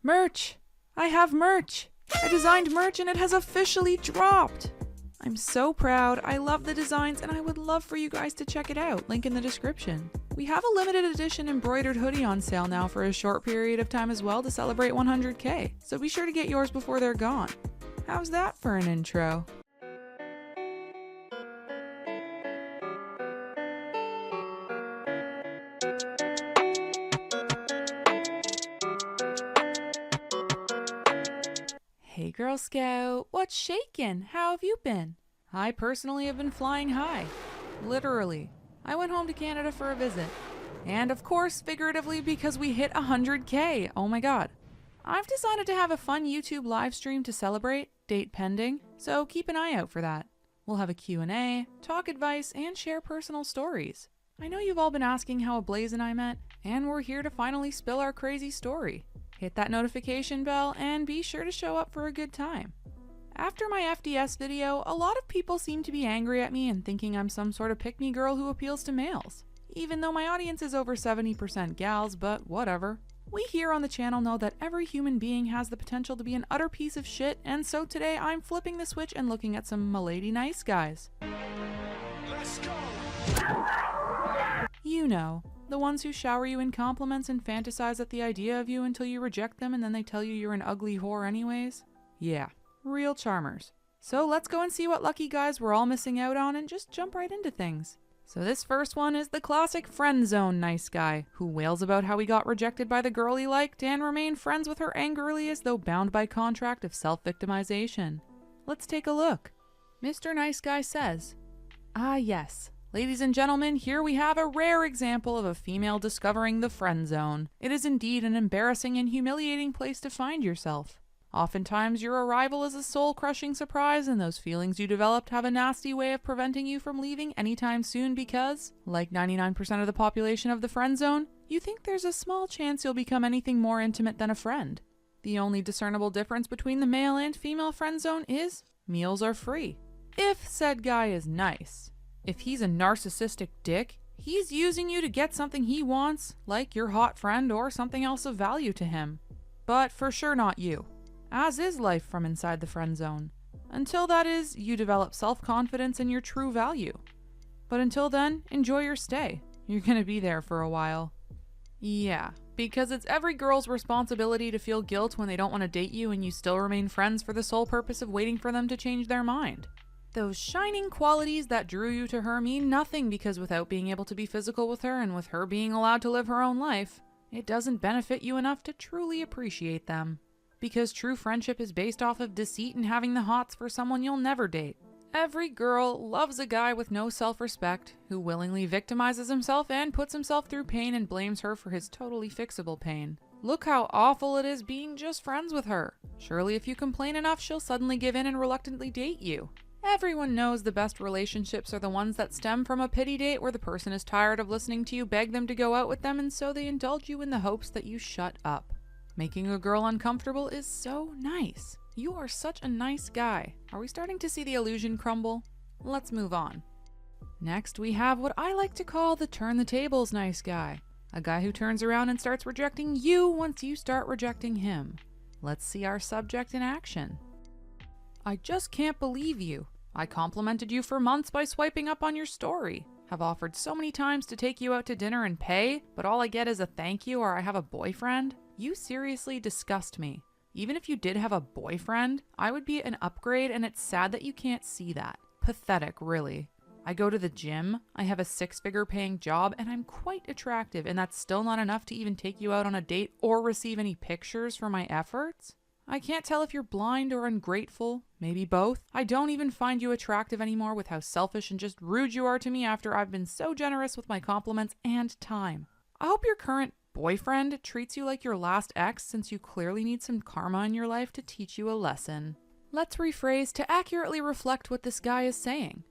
Merch! I have merch! I designed merch and it has officially dropped! I'm so proud, I love the designs, and I would love for you guys to check it out, link in the description. We have a limited edition embroidered hoodie on sale now for a short period of time as well to celebrate 100K, so be sure to get yours before they're gone. How's that for an intro? Hey Girl Scout, what's shakin'? How have you been? I personally have been flying high. Literally. I went home to Canada for a visit. And of course, figuratively, because we hit 100K. Oh my god. I've decided to have a fun YouTube live stream to celebrate, date pending, so keep an eye out for that. We'll have a Q&A, talk advice, and share personal stories. I know you've all been asking how Ablaze and I met, and we're here to finally spill our crazy story. Hit that notification bell and be sure to show up for a good time. After my FDS video, a lot of people seem to be angry at me and thinking I'm some sort of pick-me girl who appeals to males. Even though my audience is over 70% gals, but whatever. We here on the channel know that every human being has the potential to be an utter piece of shit, and so today I'm flipping the switch and looking at some milady nice guys. Let's go! You know, the ones who shower you in compliments and fantasize at the idea of you until you reject them and then they tell you you're an ugly whore anyways. Yeah, real charmers. So let's go and see what lucky guys we're all missing out on and just jump right into things. So this first one is the classic friend zone nice guy, who wails about how he got rejected by the girl he liked and remained friends with her angrily as though bound by contract of self-victimization. Let's take a look. Mr. Nice Guy says, "Ah yes. Ladies and gentlemen, here we have a rare example of a female discovering the friend zone. It is indeed an embarrassing and humiliating place to find yourself. Oftentimes your arrival is a soul-crushing surprise, and those feelings you developed have a nasty way of preventing you from leaving anytime soon because, like 99% of the population of the friend zone, you think there's a small chance you'll become anything more intimate than a friend. The only discernible difference between the male and female friend zone is meals are free. If said guy is nice. If he's a narcissistic dick, he's using you to get something he wants, like your hot friend or something else of value to him. But for sure not you. As is life from inside the friend zone. Until that is, you develop self-confidence in your true value. But until then, enjoy your stay. You're gonna be there for a while." Yeah, because it's every girl's responsibility to feel guilt when they don't want to date you and you still remain friends for the sole purpose of waiting for them to change their mind. Those shining qualities that drew you to her mean nothing because without being able to be physical with her and with her being allowed to live her own life, it doesn't benefit you enough to truly appreciate them. Because true friendship is based off of deceit and having the hots for someone you'll never date. Every girl loves a guy with no self-respect, who willingly victimizes himself and puts himself through pain and blames her for his totally fixable pain. Look how awful it is being just friends with her. Surely if you complain enough, she'll suddenly give in and reluctantly date you. Everyone knows the best relationships are the ones that stem from a pity date where the person is tired of listening to you beg them to go out with them, and so they indulge you in the hopes that you shut up. Making a girl uncomfortable is so nice. You are such a nice guy. Are we starting to see the illusion crumble? Let's move on. Next, we have what I like to call the turn the tables nice guy. A guy who turns around and starts rejecting you once you start rejecting him. Let's see our subject in action. "I just can't believe you. I complimented you for months by swiping up on your story. Have offered so many times to take you out to dinner and pay, but all I get is a thank you or I have a boyfriend. You seriously disgust me. Even if you did have a boyfriend, I would be an upgrade, and it's sad that you can't see that. Pathetic, really. I go to the gym, I have a 6-figure paying job, and I'm quite attractive, and that's still not enough to even take you out on a date or receive any pictures for my efforts? I can't tell if you're blind or ungrateful, maybe both. I don't even find you attractive anymore with how selfish and just rude you are to me after I've been so generous with my compliments and time. I hope your current boyfriend treats you like your last ex, since you clearly need some karma in your life to teach you a lesson." Let's rephrase to accurately reflect what this guy is saying.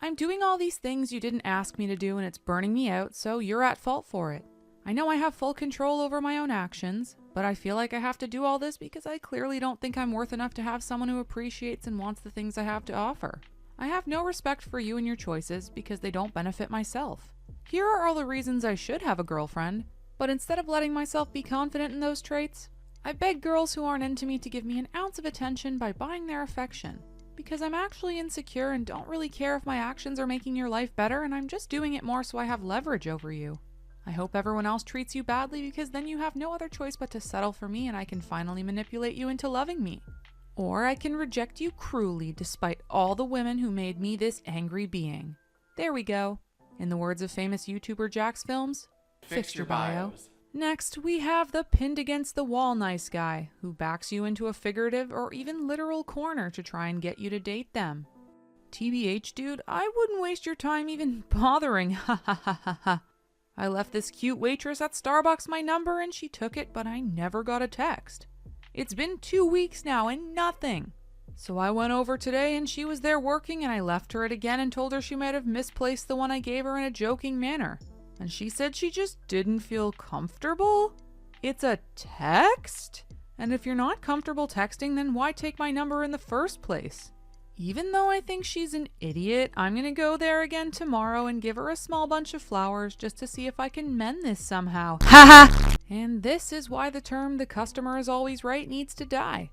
"I'm doing all these things you didn't ask me to do and it's burning me out, so you're at fault for it. I know I have full control over my own actions, but I feel like I have to do all this because I clearly don't think I'm worth enough to have someone who appreciates and wants the things I have to offer. I have no respect for you and your choices because they don't benefit myself. Here are all the reasons I should have a girlfriend, but instead of letting myself be confident in those traits, I beg girls who aren't into me to give me an ounce of attention by buying their affection, because I'm actually insecure and don't really care if my actions are making your life better, and I'm just doing it more so I have leverage over you. I hope everyone else treats you badly, because then you have no other choice but to settle for me and I can finally manipulate you into loving me. Or I can reject you cruelly despite all the women who made me this angry being. There we go. In the words of famous YouTuber Jack's films, fix your bio. Next, we have the pinned against the wall nice guy, who backs you into a figurative or even literal corner to try and get you to date them. TBH, dude, I wouldn't waste your time even bothering, ha ha ha ha ha. I left this cute waitress at Starbucks my number and she took it, but I never got a text. It's been 2 weeks now and nothing. So I went over today and she was there working and I left her it again and told her she might have misplaced the one I gave her in a joking manner. And she said she just didn't feel comfortable? It's a text? And if you're not comfortable texting, then why take my number in the first place? Even though I think she's an idiot, I'm gonna go there again tomorrow and give her a small bunch of flowers just to see if I can mend this somehow. Haha! And this is why the term "the customer is always right" needs to die.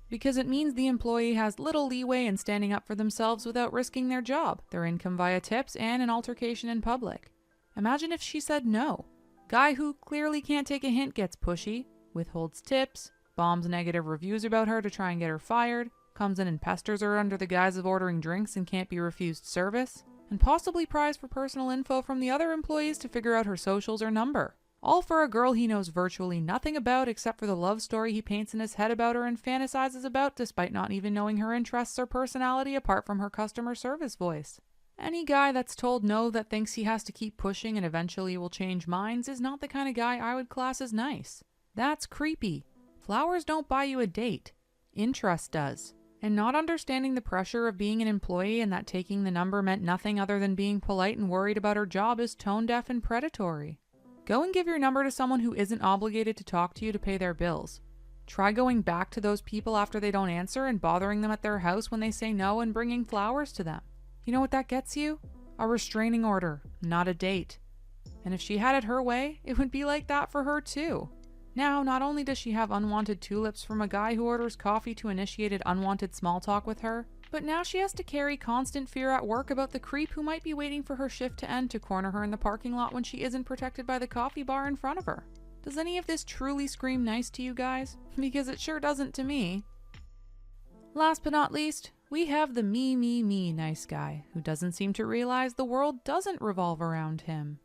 Because it means the employee has little leeway in standing up for themselves without risking their job, their income via tips, and an altercation in public. Imagine if she said no. Guy who clearly can't take a hint gets pushy, withholds tips, bombs negative reviews about her to try and get her fired, comes in and pesters her under the guise of ordering drinks and can't be refused service, and possibly pries for personal info from the other employees to figure out her socials or number. All for a girl he knows virtually nothing about except for the love story he paints in his head about her and fantasizes about, despite not even knowing her interests or personality apart from her customer service voice. Any guy that's told no that thinks he has to keep pushing and eventually will change minds is not the kind of guy I would class as nice. That's creepy. Flowers don't buy you a date. Interest does. And not understanding the pressure of being an employee and that taking the number meant nothing other than being polite and worried about her job is tone deaf and predatory. Go and give your number to someone who isn't obligated to talk to you to pay their bills. Try going back to those people after they don't answer and bothering them at their house when they say no and bringing flowers to them. You know what that gets you? A restraining order, not a date. And if she had it her way, it would be like that for her too. Now, not only does she have unwanted tulips from a guy who orders coffee to initiate unwanted small talk with her, but now she has to carry constant fear at work about the creep who might be waiting for her shift to end to corner her in the parking lot when she isn't protected by the coffee bar in front of her. Does any of this truly scream nice to you guys? Because it sure doesn't to me. Last but not least, we have the me nice guy who doesn't seem to realize the world doesn't revolve around him.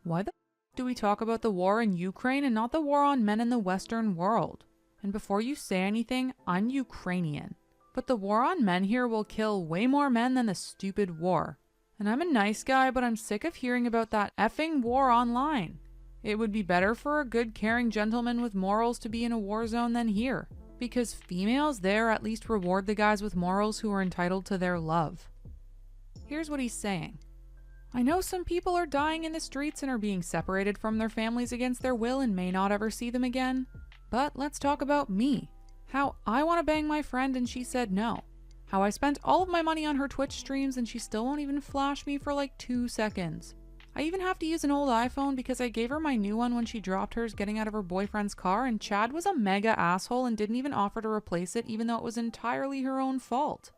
Why the do we talk about the war in Ukraine and not the war on men in the Western world? And before you say anything, I'm Ukrainian. But the war on men here will kill way more men than the stupid war. And I'm a nice guy, but I'm sick of hearing about that effing war online. It would be better for a good, caring gentleman with morals to be in a war zone than here. Because females there at least reward the guys with morals who are entitled to their love. Here's what he's saying. I know some people are dying in the streets and are being separated from their families against their will and may not ever see them again. But let's talk about me. How I want to bang my friend and she said no. How I spent all of my money on her Twitch streams and she still won't even flash me for like 2 seconds. I even have to use an old iPhone because I gave her my new one when she dropped hers getting out of her boyfriend's car, and Chad was a mega asshole and didn't even offer to replace it even though it was entirely her own fault.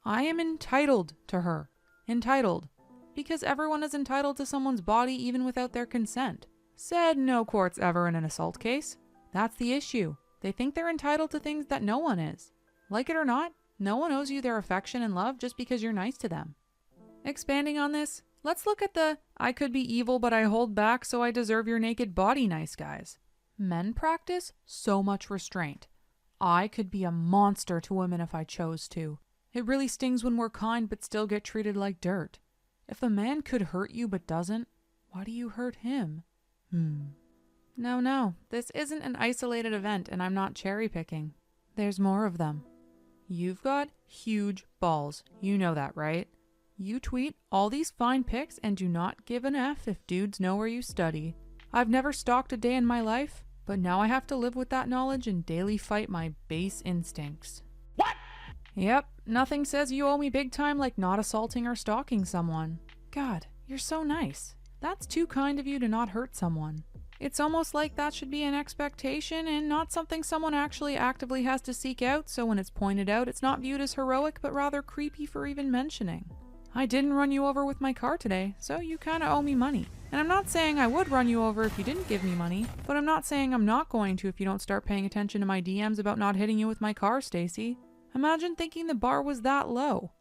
I am entitled to her. Entitled. Because everyone is entitled to someone's body even without their consent. Said no courts ever in an assault case. That's the issue. They think they're entitled to things that no one is. Like it or not, no one owes you their affection and love just because you're nice to them. Expanding on this, let's look at the I could be evil but I hold back so I deserve your naked body nice guys. Men practice so much restraint. I could be a monster to women if I chose to. It really stings when we're kind but still get treated like dirt. If a man could hurt you but doesn't, why do you hurt him? No, this isn't an isolated event and I'm not cherry picking. There's more of them. You've got huge balls. You know that, right? You tweet all these fine pics and do not give an F if dudes know where you study. I've never stalked a day in my life, but now I have to live with that knowledge and daily fight my base instincts. What? Yep, nothing says you owe me big time like not assaulting or stalking someone. God, you're so nice. That's too kind of you to not hurt someone. It's almost like that should be an expectation and not something someone actually actively has to seek out, so when it's pointed out, it's not viewed as heroic but rather creepy for even mentioning. I didn't run you over with my car today, so you kinda owe me money. And I'm not saying I would run you over if you didn't give me money, but I'm not saying I'm not going to if you don't start paying attention to my DMs about not hitting you with my car, Stacy. Imagine thinking the bar was that low.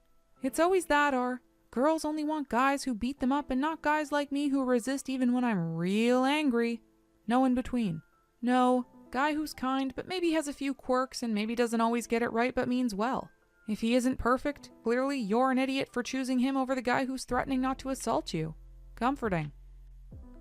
It's always that or, girls only want guys who beat them up and not guys like me who resist even when I'm real angry. No in between. No, guy who's kind but maybe has a few quirks and maybe doesn't always get it right but means well. If he isn't perfect, clearly you're an idiot for choosing him over the guy who's threatening not to assault you. Comforting.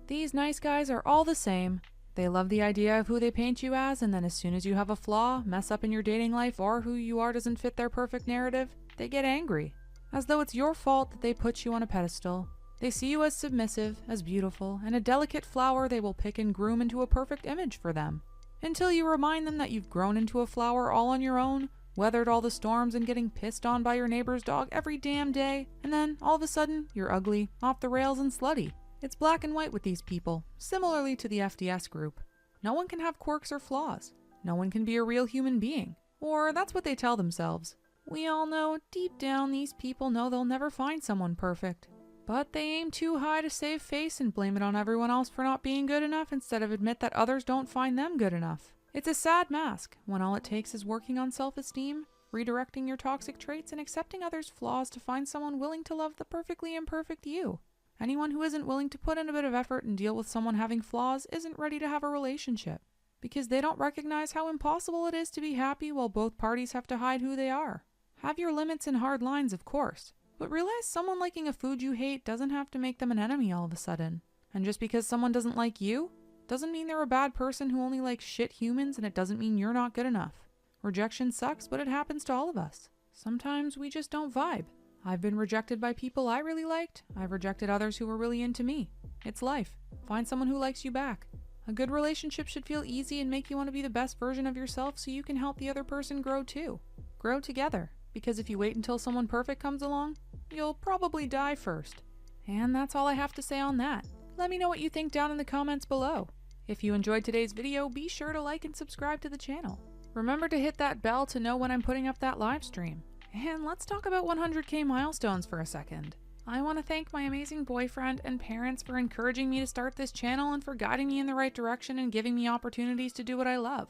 These nice guys are all the same. They love the idea of who they paint you as, and then as soon as you have a flaw, mess up in your dating life, or who you are doesn't fit their perfect narrative, they get angry. As though it's your fault that they put you on a pedestal. They see you as submissive, as beautiful, and a delicate flower they will pick and groom into a perfect image for them. Until you remind them that you've grown into a flower all on your own, weathered all the storms and getting pissed on by your neighbor's dog every damn day, and then all of a sudden, you're ugly, off the rails, and slutty. It's black and white with these people, similarly to the FDS group. No one can have quirks or flaws. No one can be a real human being. Or that's what they tell themselves. We all know, deep down, these people know they'll never find someone perfect. But they aim too high to save face and blame it on everyone else for not being good enough instead of admit that others don't find them good enough. It's a sad mask, when all it takes is working on self-esteem, redirecting your toxic traits, and accepting others' flaws to find someone willing to love the perfectly imperfect you. Anyone who isn't willing to put in a bit of effort and deal with someone having flaws isn't ready to have a relationship, because they don't recognize how impossible it is to be happy while both parties have to hide who they are. Have your limits and hard lines, of course, but realize someone liking a food you hate doesn't have to make them an enemy all of a sudden. And just because someone doesn't like you, doesn't mean they're a bad person who only likes shit humans, and it doesn't mean you're not good enough. Rejection sucks, but it happens to all of us. Sometimes we just don't vibe. I've been rejected by people I really liked. I've rejected others who were really into me. It's life. Find someone who likes you back. A good relationship should feel easy and make you want to be the best version of yourself so you can help the other person grow too. Grow together, because if you wait until someone perfect comes along, you'll probably die first. And that's all I have to say on that. Let me know what you think down in the comments below. If you enjoyed today's video, be sure to like and subscribe to the channel. Remember to hit that bell to know when I'm putting up that live stream. And let's talk about 100K milestones for a second. I want to thank my amazing boyfriend and parents for encouraging me to start this channel and for guiding me in the right direction and giving me opportunities to do what I love.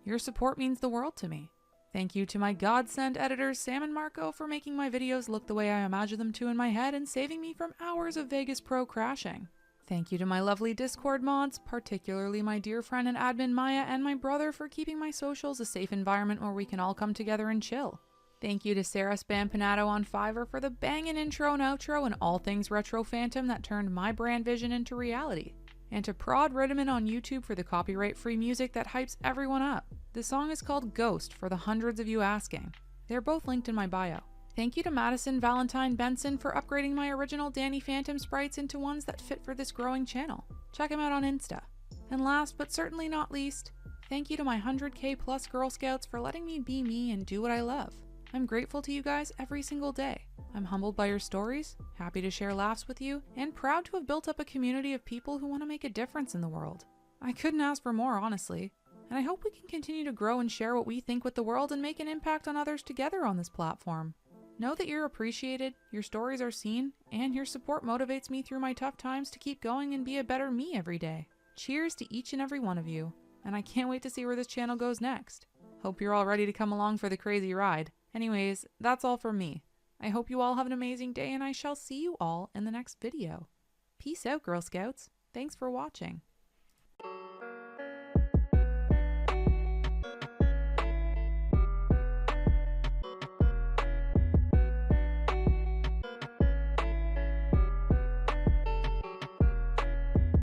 Your support means the world to me. Thank you to my godsend editors Sam and Marco for making my videos look the way I imagine them to in my head and saving me from hours of Vegas Pro crashing. Thank you to my lovely Discord mods, particularly my dear friend and admin Maya and my brother for keeping my socials a safe environment where we can all come together and chill. Thank you to Sarah Spampanato on Fiverr for the bangin' intro and outro and all things retro phantom that turned my brand vision into reality. And to Prod Riddiman on YouTube for the copyright-free music that hypes everyone up. The song is called Ghost for the hundreds of you asking. They're both linked in my bio. Thank you to Madison Valentine Benson for upgrading my original Danny Phantom sprites into ones that fit for this growing channel. Check him out on Insta. And last but certainly not least, thank you to my 100K plus Girl Scouts for letting me be me and do what I love. I'm grateful to you guys every single day. I'm humbled by your stories, happy to share laughs with you, and proud to have built up a community of people who want to make a difference in the world. I couldn't ask for more, honestly, and I hope we can continue to grow and share what we think with the world and make an impact on others together on this platform. Know that you're appreciated, your stories are seen, and your support motivates me through my tough times to keep going and be a better me every day. Cheers to each and every one of you, and I can't wait to see where this channel goes next. Hope you're all ready to come along for the crazy ride. Anyways, that's all from me. I hope you all have an amazing day, and I shall see you all in the next video. Peace out, Girl Scouts. Thanks for watching.